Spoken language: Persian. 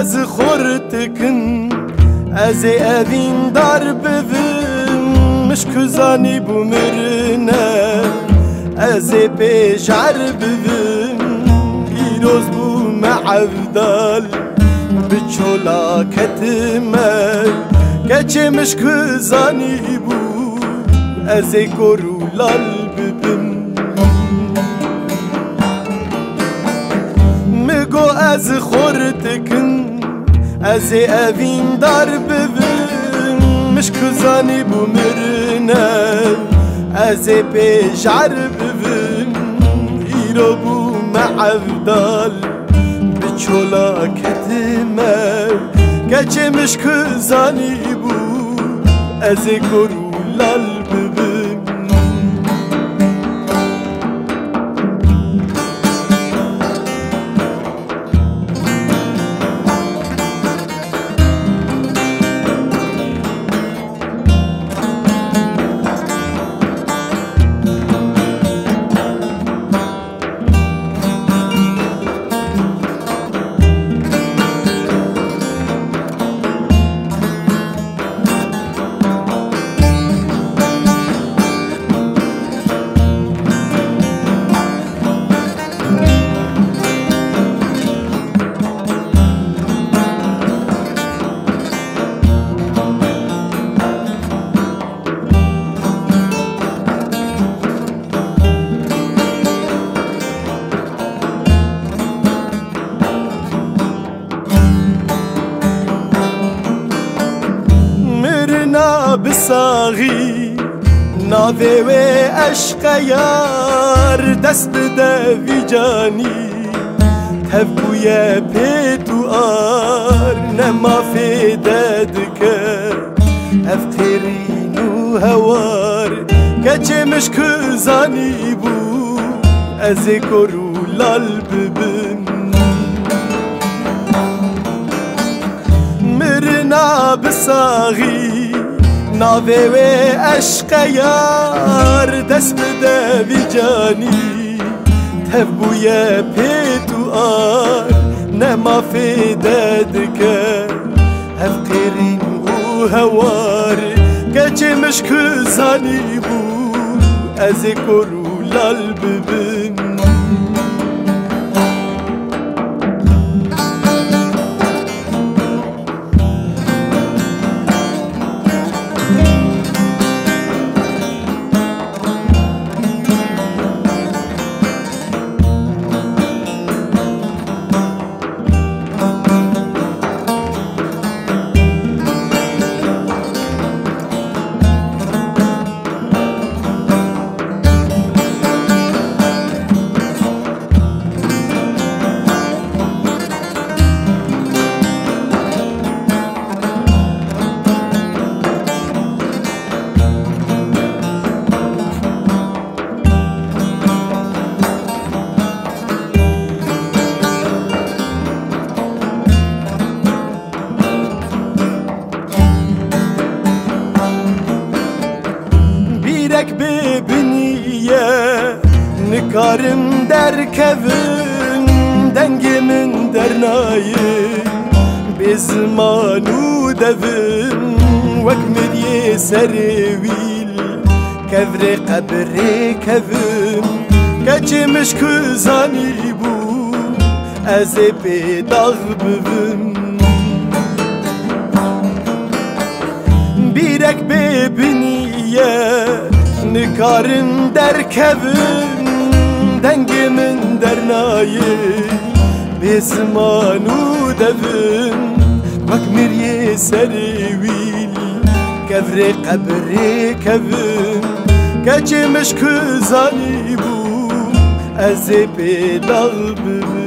از خورتکن از اوین در ببین مشکزانی بومرنه از پیشعر ببین پیروز بوم عبدال بچولا کتمه گچه مشکزانی بو از گرولال ببین مگو از خورتکن از اوین در ببین مشکزانی بومرنه از پیشعر ببین ایرو بوم عبدال بچولا کتمه گچه مشکزانی بو از گرولال ببین بساغی ناوی و عشق یار دست بده وی جانی هفوی پیتو آر نما فیده دکه افترین و هوار گچه مشکزانی بو از کرولال ببین مرنا بساغی ناوی و عشق یار دست بده وی جانی تبوی پیتو آر نما فیده دکه هفقیرین و هوار گچه مشکزانی بو از کرولال ببین بیرک ببینیه نکارم در کفن دنگ من در نایه به زمانو دوم وک مدیه سرویل کفر قبر کفم گچه مشکزانی بو از پیداغ ببم birek bebiniye nikarin derkevin dengimin dernayı bezmanu devin vakmiriye serivil kevre kabri kevin keçmiş kızani bu ez bedal bibin